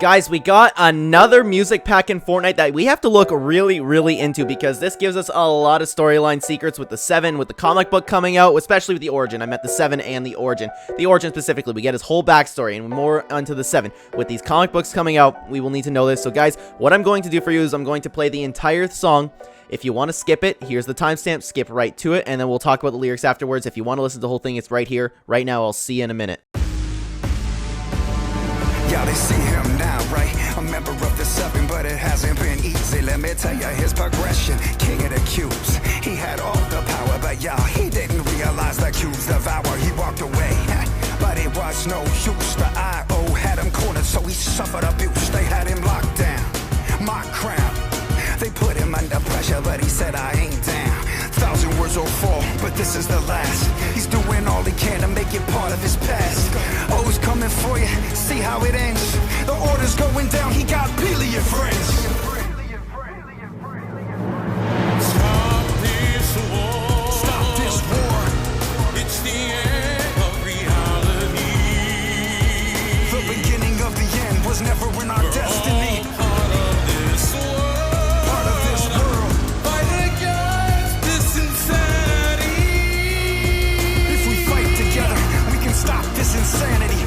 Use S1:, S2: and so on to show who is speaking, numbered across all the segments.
S1: Guys, we got another music pack in Fortnite that we have to look really into because this gives us a lot of storyline secrets with the 7, with the comic book coming out, especially with the Origin. I meant the 7 and the Origin. The Origin specifically, we get his whole backstory and more onto the 7. With these comic books coming out, we will need to know this. So guys, what I'm going to do for you is I'm going to play the entire song. If you want to skip it, here's the timestamp, skip right to it, and then we'll talk about the lyrics afterwards. If you want to listen to the whole thing, it's right here, right now. I'll see you in a minute.
S2: Y'all, they see him now, right? A member of the 7, but it hasn't been easy. Let me tell you his progression. King of the cubes. He had all the power, but y'all, he didn't realize the cubes devour. He walked away, but it was no use. The I.O. had him cornered, so he suffered abuse. They had him locked down. My crown. They put him under pressure, but he said, I ain't down. 1,000 words will fall, but this is the last. He's doing all he can to make it part of his past. Always coming for you, see how it ends. The order's going down, he got billion friends. Stop this war. Stop this war. It's the end of reality. The beginning of the end was never in our destiny. Part of this world. Part of this world. Fight against this insanity. If we fight together, we can stop this insanity.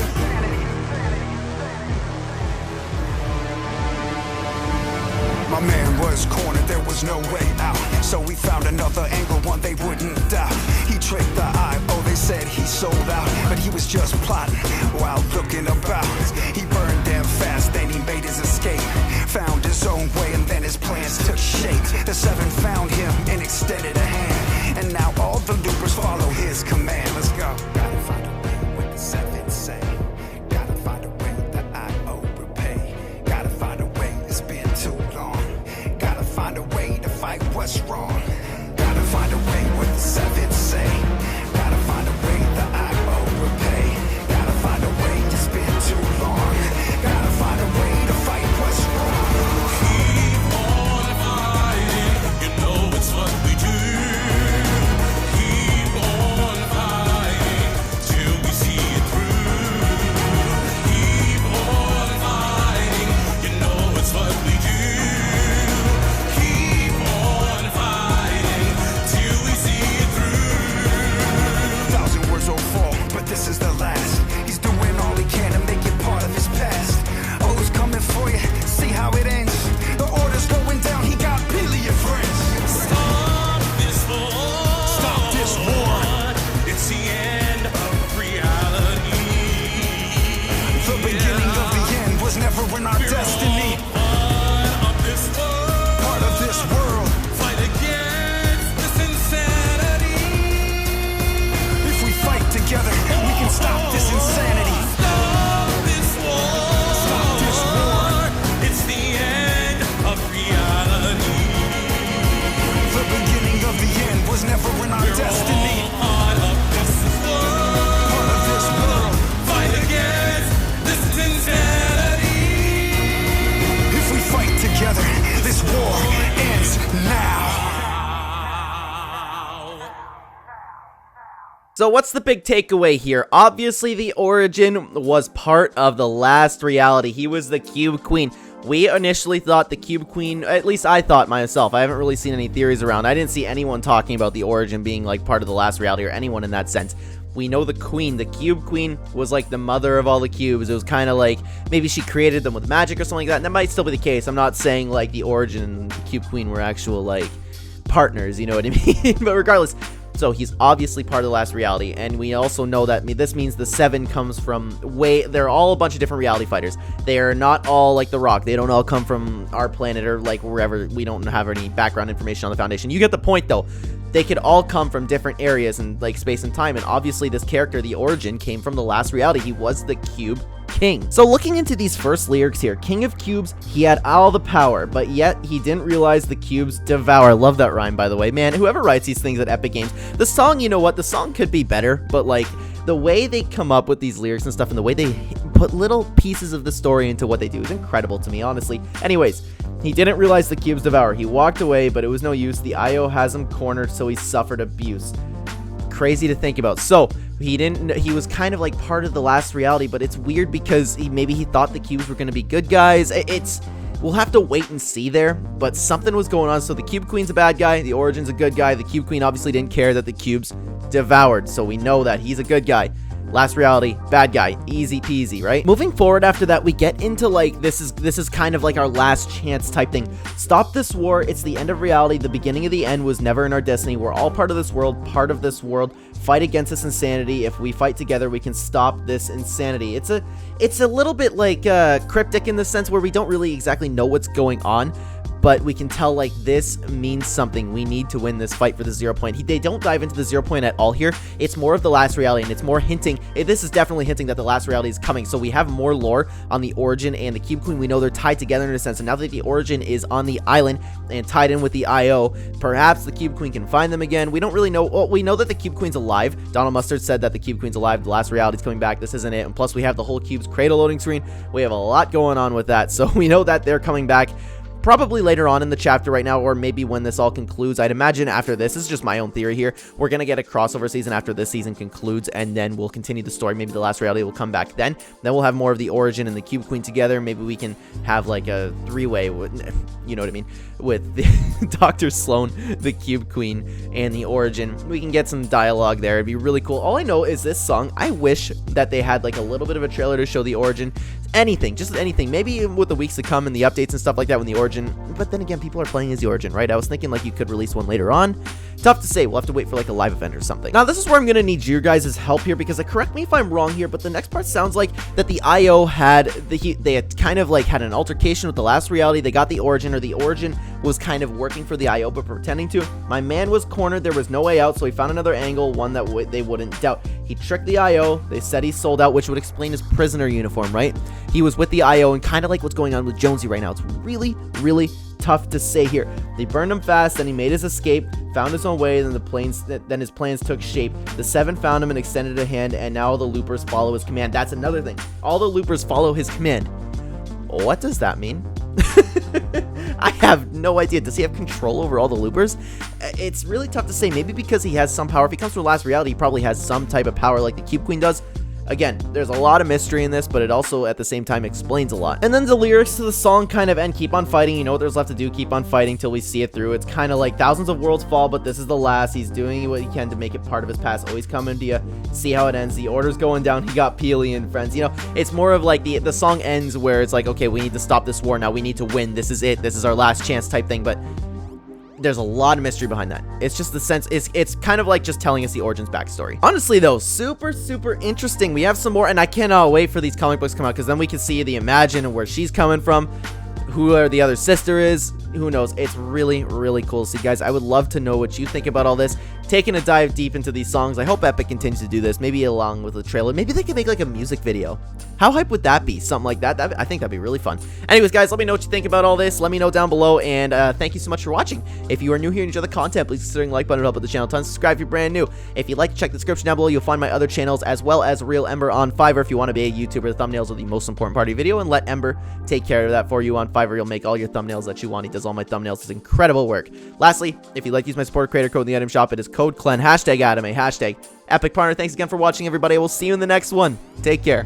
S2: My man was cornered, there was no way out. So we found another angle, one they wouldn't doubt. He tricked the I.O., they said he sold out, but he was just plotting while looking about. He burned them fast, then he made his escape. Found his own way, and then his plans took shape. The 7 found him and extended a hand, and now all the loopers follow his command. Let's go. Gotta find a way what the 7 say. Gotta find a way that I.O. repay. Gotta find a way, it's been too long. Gotta find a way to fight what's wrong. Gotta find a way what the 7 say. Gotta find a way the I.O. repay. Gotta find a way, it's been too long. Gotta find a way to fight what's wrong. Keep on fighting, you know it's what we do. Keep on fighting till we see it through. Keep on fighting, you know it's what we do. Keep on fighting till we see it through. 1,000 words will fall, but this is the last. He's doing all he can to make it part of his past. Always coming for you, see how it ends. The order's going down, he got billion friends. Stop this war. Stop this war. It's the end of reality. The beginning of the end was never in our destiny. Part of this world. Part of this world. Fight against this insanity. If we fight together, we can stop this insanity. Stop this war. Stop this war. It's the end of reality. The beginning of the end was never in our destiny. Part of this world. Part of this world. Fight against this insanity. If we fight together, this war ends now.
S1: So what's the big takeaway here? Obviously, the Origin was part of the last reality. He was the Cube Queen. We initially thought the Cube Queen, at least I thought myself, I haven't really seen any theories around. I didn't see anyone talking about the Origin being like part of the last reality or anyone in that sense. We know the Queen, the Cube Queen, was like the mother of all the cubes. It was kind of like, maybe she created them with magic or something like that, and that might still be the case. I'm not saying like the Origin and the Cube Queen were actual like partners, you know what I mean? But regardless, so he's obviously part of the last reality, and we also know that this means the 7 comes from they're all a bunch of different reality fighters. They are not all like The Rock. They don't all come from our planet or like wherever. We don't have any background information on the Foundation. You get the point though. They could all come from different areas in like space and time, and obviously this character, the Origin, came from the last reality. He was the Cube King. So looking into these first lyrics here, King of Cubes, he had all the power, but yet he didn't realize the cubes devour. Love that rhyme, by the way. Man, whoever writes these things at Epic Games, the song, you know what, the song could be better, but like the way they come up with these lyrics and stuff and the way they put little pieces of the story into what they do is incredible to me, honestly. Anyways, he didn't realize the cubes devour. He walked away, but it was no use. The I.O. has him cornered, so he suffered abuse. Crazy to think about. So he was kind of like part of the last reality, but it's weird because maybe he thought the cubes were going to be good guys. We'll have to wait and see there, but something was going on. So the Cube Queen's a bad guy, the Origin's a good guy. The Cube Queen obviously didn't care that the cubes devoured, so we know that he's a good guy. Last reality, bad guy, easy peasy, right? Moving forward after that, we get into like, this is kind of like our last chance type thing. Stop this war, it's the end of reality, the beginning of the end was never in our destiny. We're all part of this world, fight against this insanity. If we fight together, we can stop this insanity. It's a little bit like cryptic in the sense where we don't really exactly know what's going on, but we can tell like this means something. We need to win this fight for the 0 point. They don't dive into the 0 point at all here. It's more of the last reality, and it's more hinting. This is definitely hinting that the last reality is coming. So we have more lore on the Origin and the Cube Queen. We know they're tied together in a sense. And now that the Origin is on the island and tied in with the IO, perhaps the Cube Queen can find them again. We don't really know. Well, we know that the Cube Queen's alive. Donald Mustard said that the Cube Queen's alive. The last reality's coming back. This isn't it. And plus, we have the whole Cube's cradle loading screen. We have a lot going on with that. So we know that they're coming back. Probably later on in the chapter right now, or maybe when this all concludes. I'd imagine after this is just my own theory here. We're going to get a crossover season after this season concludes, and then we'll continue the story. Maybe the last reality will come back then. Then we'll have more of the Origin and the Cube Queen together. Maybe we can have like a three-way, you know what I mean, with the Dr. Sloan, the Cube Queen, and the Origin. We can get some dialogue there. It'd be really cool. All I know is this song, I wish that they had like a little bit of a trailer to show the Origin. Anything, just anything. Maybe with the weeks to come and the updates and stuff like that when the Origin. But then again, people are playing as the Origin, right? I was thinking like you could release one later on. Tough to say. We'll have to wait for like a live event or something. Now, this is where I'm going to need your guys' help here because correct me if I'm wrong here, but the next part sounds like that the IO had, they had kind of like had an altercation with the last reality. They got the Origin, or the Origin was kind of working for the IO but pretending to. My man was cornered. There was no way out, so he found another angle, one that they wouldn't doubt. He tricked the IO. They said he sold out, which would explain his prisoner uniform, right? He was with the IO, and kind of like what's going on with Jonesy right now. It's really, really tough to say here. They burned him fast, then he made his escape, found his own way, then his plans took shape. The 7 found him and extended a hand, and now the loopers follow his command. That's another thing. All the loopers follow his command. What does that mean? I have no idea. Does he have control over all the loopers? It's really tough to say. Maybe because he has some power. If he comes to the last reality, he probably has some type of power like the Cube Queen does. Again, there's a lot of mystery in this, but it also at the same time explains a lot. And then the lyrics to the song kind of end. Keep on fighting. You know what there's left to do. Keep on fighting till we see it through. It's kind of like thousands of worlds fall, but this is the last. He's doing what he can to make it part of his past. Always coming to you. See how it ends. The order's going down. He got Peely and friends. You know, it's more of like the song ends where it's like, okay, we need to stop this war now. We need to win. This is it. This is our last chance type thing. But there's a lot of mystery behind that. It's just the sense, it's kind of like just telling us the Origin's backstory. Honestly though, super interesting. We have some more, and I cannot wait for these comic books to come out because then we can see the Imagine and where she's coming from, who the other sister is. Who knows? It's really cool to see, guys. I would love to know what you think about all this. Taking a dive deep into these songs. I hope Epic continues to do this, maybe along with the trailer. Maybe they could make like a music video. How hype would that be? Something like that. I think that'd be really fun. Anyways, guys, let me know what you think about all this. Let me know down below, and thank you so much for watching. If you are new here and enjoy the content, please consider the like button to help with the channel. Subscribe if you're brand new. If you'd like to check the description down below, you'll find my other channels as well as Real Ember on Fiverr. If you want to be a YouTuber, the thumbnails are the most important part of your video, and let Ember take care of that for you on Fiverr. You'll make all your thumbnails that you want. He does all my thumbnails. It's incredible work. Lastly, if you'd like to use my support creator code in the item shop, it is code Clen, #anime, #Epic Partner. Thanks again for watching, everybody. I will see you in the next one. Take care.